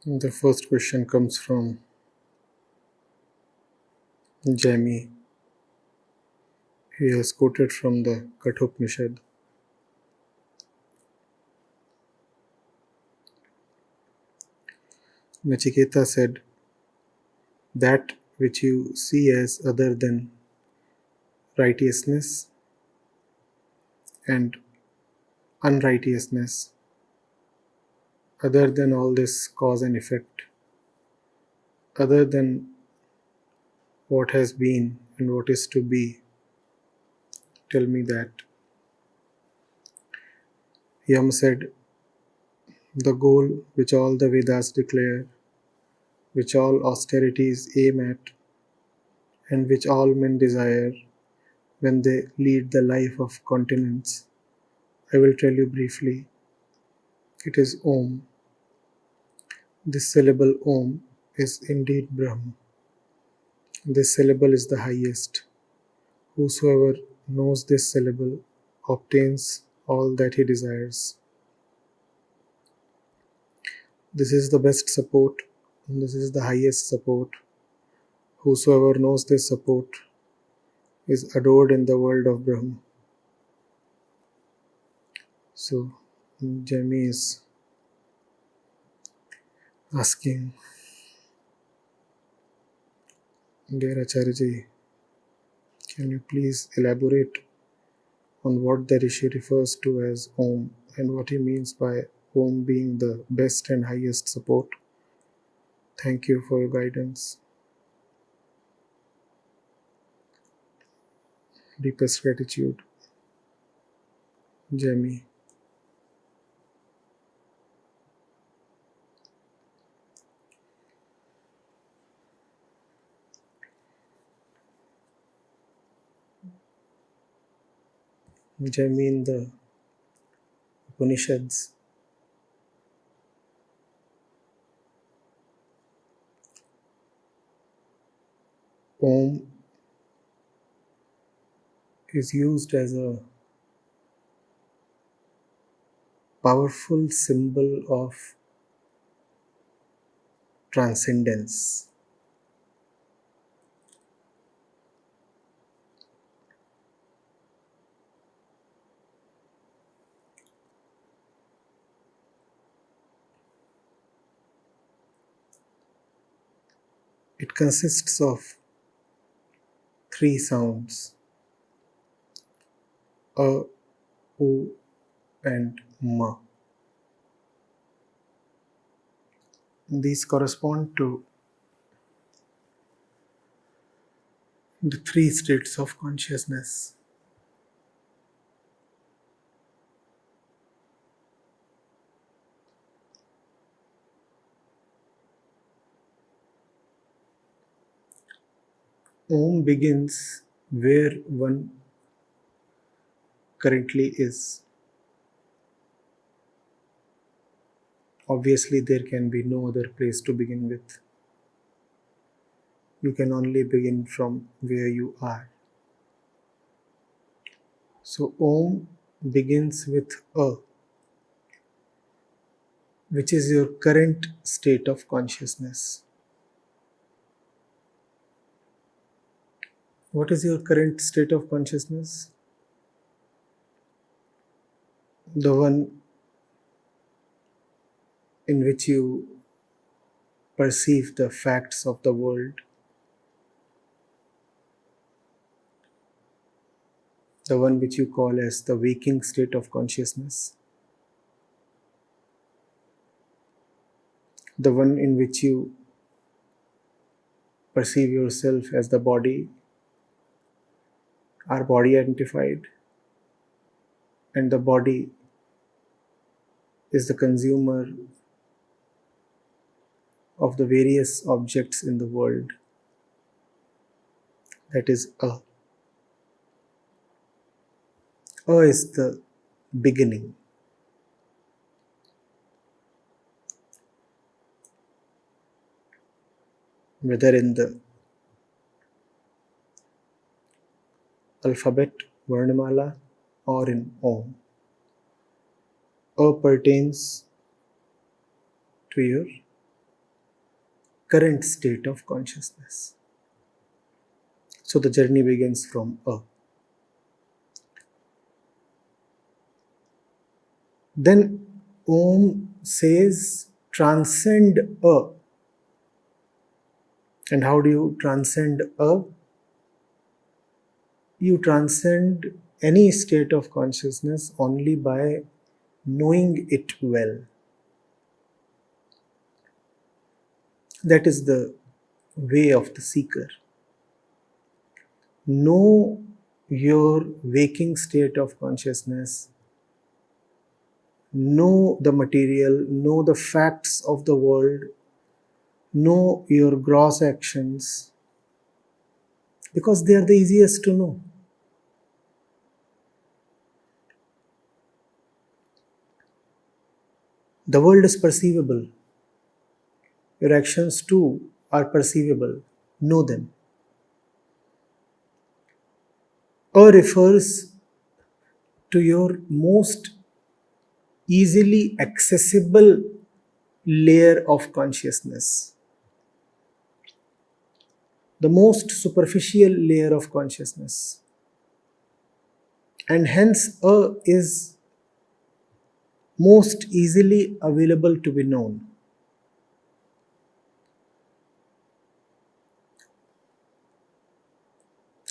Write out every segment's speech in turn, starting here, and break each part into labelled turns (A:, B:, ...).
A: The first question comes from Jami. He has quoted from the Katha Upanishad. Nachiketa said, "That which you see as other than righteousness and unrighteousness, other than all this cause and effect, other than what has been and what is to be, tell me that." Yama said, "The goal which all the Vedas declare, which all austerities aim at, and which all men desire when they lead the life of continence, I will tell you briefly. It is Om. This syllable Om is indeed Brahman. This syllable is the highest. Whosoever knows this syllable obtains all that he desires. This is the best support, and this is the highest support. Whosoever knows this support is adored in the world of Brahma." So, Jami is asking, "Dear Acharya, can you please elaborate on what the Rishi refers to as Om and what he means by Om being the best and highest support? Thank you for your guidance. Deepest gratitude, Jami." Jami in the Upanishads Om is used as a powerful symbol of transcendence. It consists of three sounds: A, U, and Ma. These correspond to the three states of consciousness. Om begins where one currently is. Obviously, there can be no other place to begin with. You can only begin from where you are. So, Om begins with A, which is your current state of consciousness. What is your current state of consciousness? The one in which you perceive the facts of the world, the one which you call as the waking state of consciousness, the one in which you perceive yourself as the body, are body identified, and the body is the consumer of the various objects in the world. That is A. A is the beginning. Whether in the alphabet, Varnamala, or in Om, A pertains to your current state of consciousness. So the journey begins from A. Then Om says, transcend A. And how do you transcend A? You transcend any state of consciousness only by knowing it well. That is the way of the seeker. Know your waking state of consciousness, know the material, know the facts of the world, know your gross actions, because they are the easiest to know. The world is perceivable. Your actions too are perceivable. Know them. A refers to your most easily accessible layer of consciousness, the most superficial layer of consciousness, and hence A is most easily available to be known.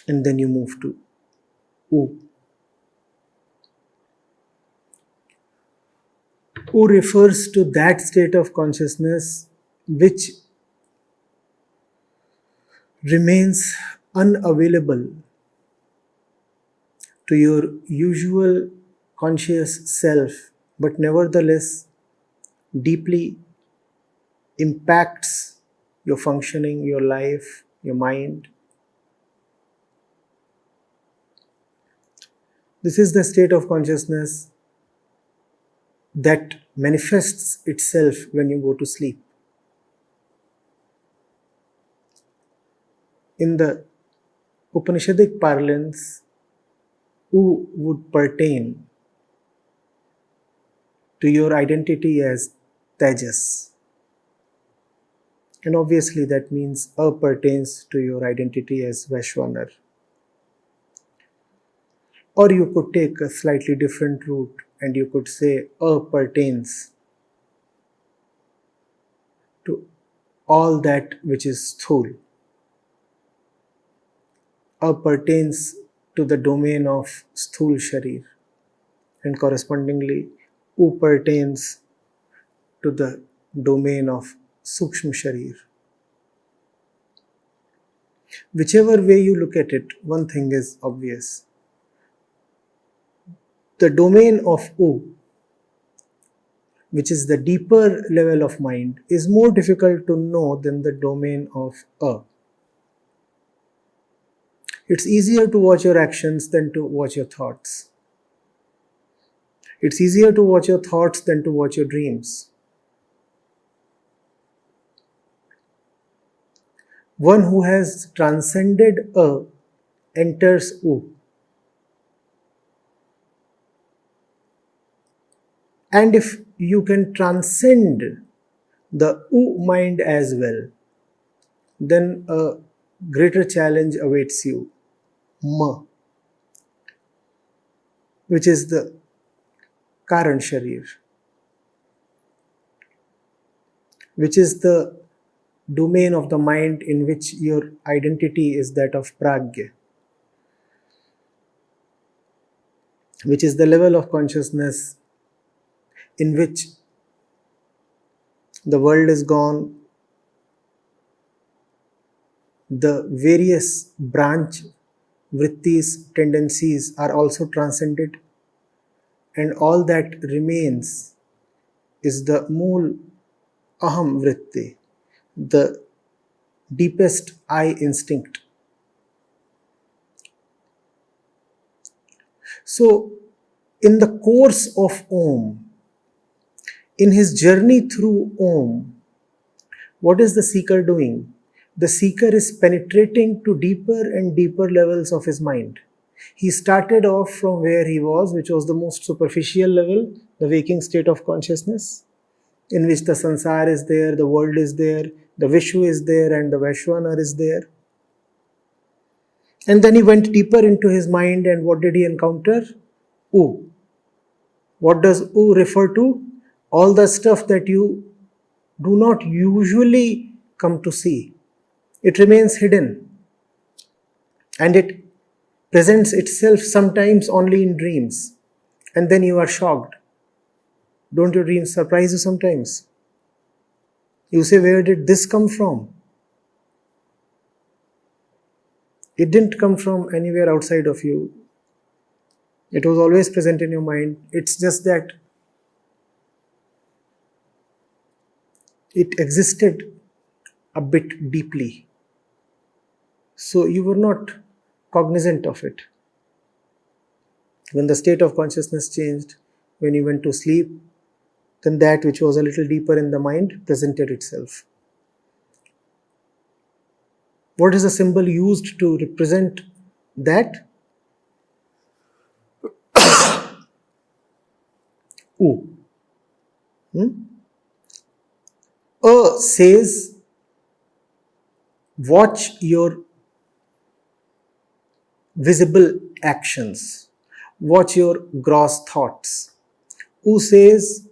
A: And then you move to U. U refers to that state of consciousness which remains unavailable to your usual conscious self, but nevertheless deeply impacts your functioning, your life, your mind. This is the state of consciousness that manifests itself when you go to sleep. In the Upanishadic parlance, U would pertain to your identity as Tejas. And obviously that means A pertains to your identity as Vaishwanar. Or you could take a slightly different route and you could say A pertains to all that which is Sthul. A pertains to the domain of Sthul Sharir, and correspondingly U pertains to the domain of Sukshma Sharir. Whichever way you look at it, one thing is obvious. The domain of U, which is the deeper level of mind, is more difficult to know than the domain of A. It's easier to watch your actions than to watch your thoughts. It's easier to watch your thoughts than to watch your dreams. One who has transcended A enters U. And if you can transcend the U mind as well, then a greater challenge awaits you. Ma, which is the Karan Sharir, which is the domain of the mind in which your identity is that of Pragya, which is the level of consciousness in which the world is gone, the various branch vrittis, tendencies are also transcended, and all that remains is the mool aham vritti, the deepest I instinct. So, in the course of Om, in his journey through Om, what is the seeker doing? The seeker is penetrating to deeper and deeper levels of his mind. He started off from where he was, which was the most superficial level, the waking state of consciousness, in which the sansar is there, the world is there, the Vishu is there and the Vaishwanar is there. And then he went deeper into his mind, and what did he encounter? U. What does U refer to? All the stuff that you do not usually come to see. It remains hidden, and it presents itself sometimes only in dreams, and then you are shocked. Don't your dreams surprise you sometimes? You say, where did this come from? It didn't come from anywhere outside of you. It was always present in your mind. It's just that it existed a bit deeply. So you were not cognizant of it. When the state of consciousness changed, when you went to sleep, then that which was a little deeper in the mind presented itself. What is the symbol used to represent that? U. Says, watch your visible actions, watch your gross thoughts. U says,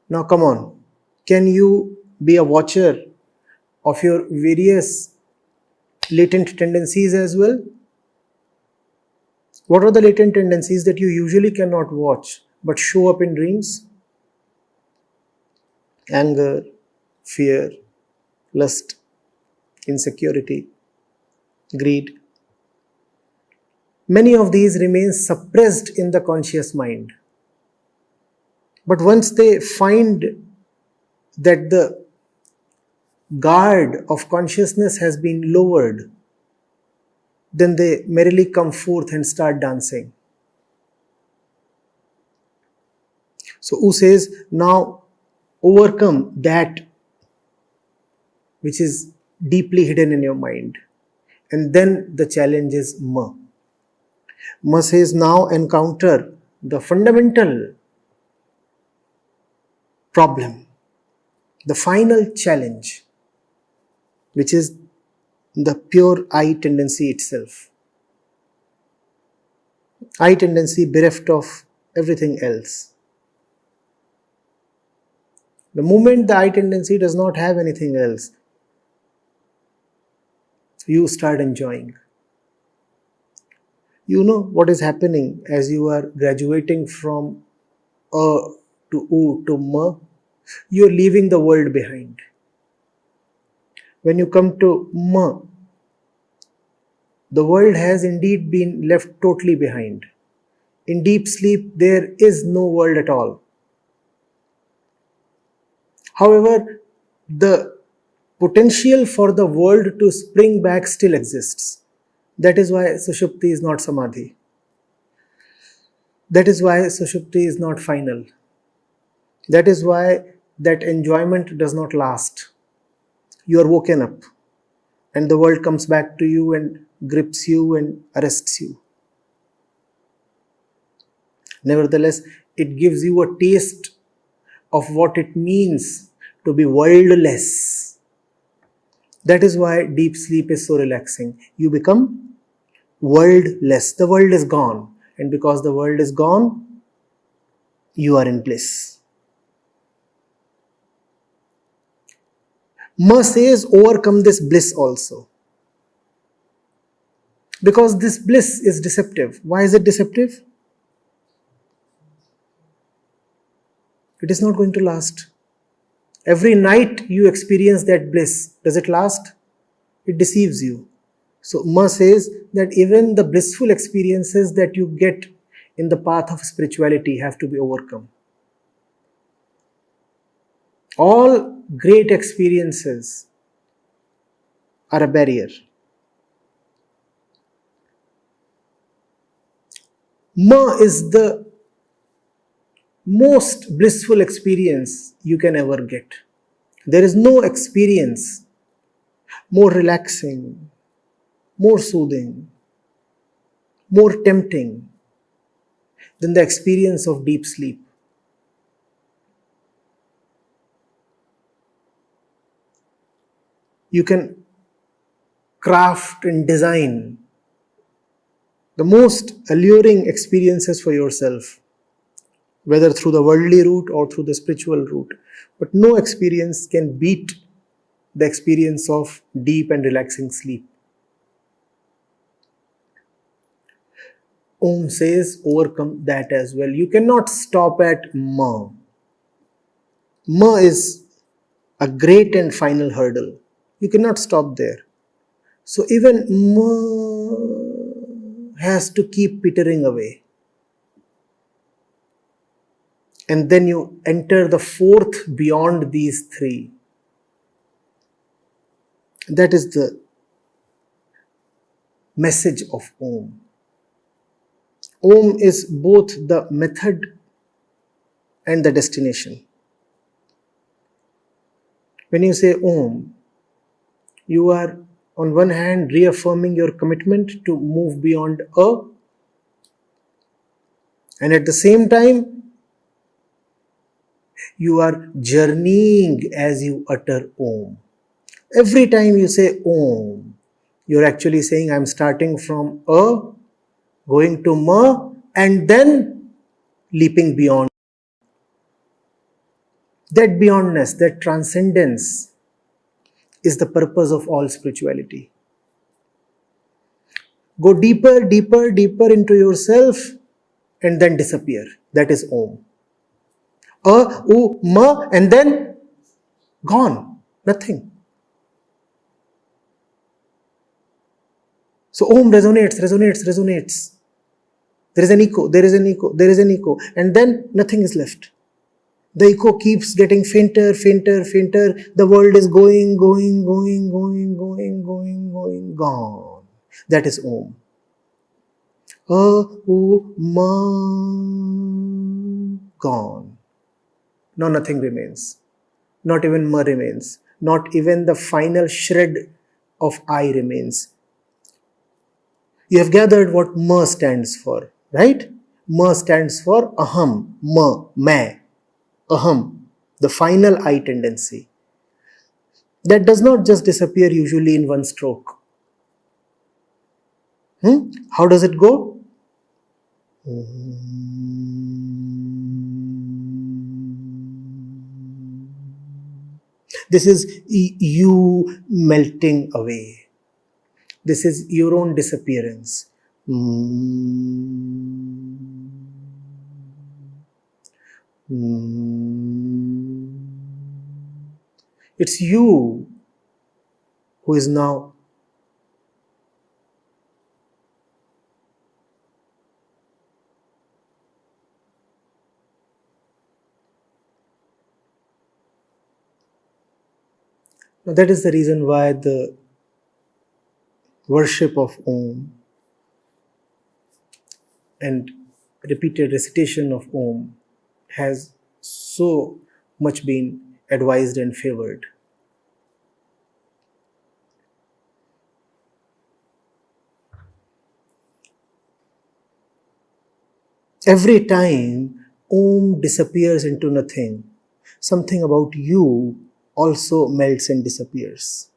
A: now come on, can you be a watcher of your various latent tendencies as well? What are the latent tendencies that you usually cannot watch but show up in dreams? Anger, fear, lust, insecurity, greed. Many of these remain suppressed in the conscious mind. But once they find that the guard of consciousness has been lowered, then they merrily come forth and start dancing. So U says, now overcome that which is deeply hidden in your mind. And then the challenge is Ma. Ma says, now encounter the fundamental problem, the final challenge, which is the pure I tendency itself. I tendency bereft of everything else. The moment the I tendency does not have anything else, you start enjoying. You know what is happening as you are graduating from A to U to Ma? You are leaving the world behind. When you come to Ma, the world has indeed been left totally behind. In deep sleep, there is no world at all. However, the potential for the world to spring back still exists. That is why Sushupti is not Samadhi. That is why Sushupti is not final. That is why that enjoyment does not last. You are woken up, and the world comes back to you and grips you and arrests you. Nevertheless, it gives you a taste of what it means to be worldless. That is why deep sleep is so relaxing. You become worldless. The world is gone. And because the world is gone, you are in bliss. Ma says, overcome this bliss also. Because this bliss is deceptive. Why is it deceptive? It is not going to last. Every night you experience that bliss. Does it last? It deceives you. So Ma says that even the blissful experiences that you get in the path of spirituality have to be overcome. All great experiences are a barrier. Ma is the most blissful experience you can ever get. There is no experience more relaxing, more soothing, more tempting than the experience of deep sleep. You can craft and design the most alluring experiences for yourself, whether through the worldly route or through the spiritual route. But no experience can beat the experience of deep and relaxing sleep. Om says, overcome that as well. You cannot stop at Ma. Ma is a great and final hurdle. You cannot stop there. So even Ma has to keep petering away. And then you enter the fourth beyond these three. That is the message of Om. Om is both the method and the destination. When you say Om, you are on one hand reaffirming your commitment to move beyond A, and at the same time you are journeying as you utter Om. Every time you say Om, you're actually saying, I'm starting from A, going to Ma, and then leaping beyond. That beyondness, that transcendence is the purpose of all spirituality. Go deeper, deeper, deeper into yourself and then disappear. That is Om. A, U, Ma, and then gone. Nothing. So Om resonates, resonates, resonates. There is an echo, there is an echo, there is an echo, and then nothing is left. The echo keeps getting fainter, fainter, fainter. The world is going, going, going, going, going, going, going, gone. That is Om. A, U, Ma, gone. Now nothing remains. Not even Ma remains. Not even the final shred of I remains. You have gathered what Ma stands for, right? Ma stands for Aham, Ma, Main, Aham, the final I tendency. That does not just disappear usually in one stroke. How does it go? This is you melting away. This is your own disappearance. It's you who is now now. That is the reason why the worship of Om and repeated recitation of Om has so much been advised and favored. Every time Om disappears into nothing, something about you also melts and disappears.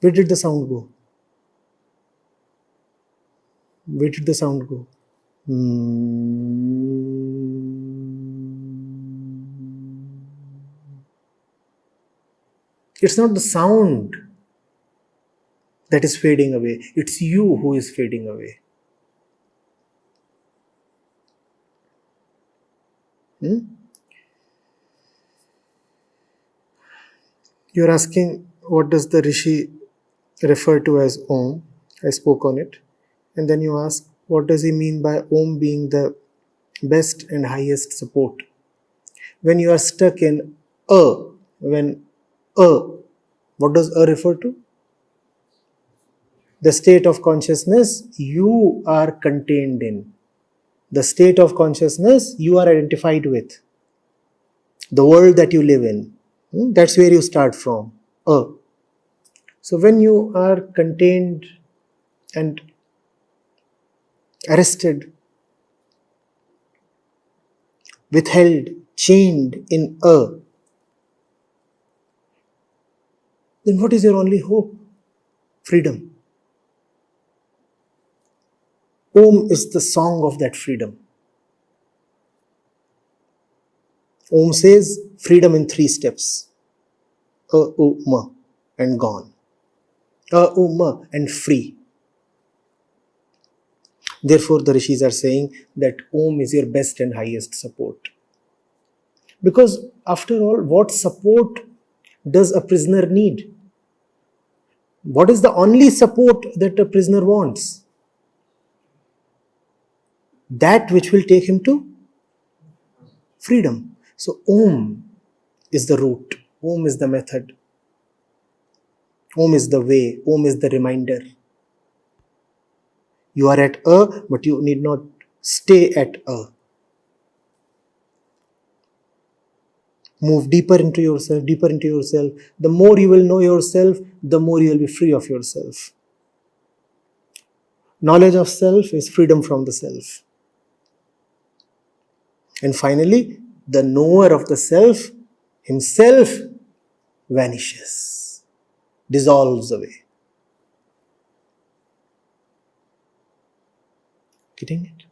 A: Where did the sound go? Where did the sound go? It's not the sound that is fading away. It's you who is fading away. You're asking, what does the Rishi refer to as Om? I spoke on it. And then you ask, what does he mean by Om being the best and highest support? When you are stuck in what does refer to? The state of consciousness you are contained in. The state of consciousness you are identified with. The world that you live in. That's where you start from. So when you are contained and arrested withheld, chained in a, then what is your only hope? Freedom. Om is the song of that freedom. Om says freedom in 3 steps. Ma, and gone. Ma, and free. Therefore, the rishis are saying that Om is your best and highest support. Because after all, what support does a prisoner need? What is the only support that a prisoner wants? That which will take him to freedom. So Om is the route. Om is the method. Om is the way. Om is the reminder. You are at a, but you need not stay at a. Move deeper into yourself, deeper into yourself. The more you will know yourself, the more you will be free of yourself. Knowledge of self is freedom from the self. And finally, the knower of the self himself vanishes, dissolves away. Getting it?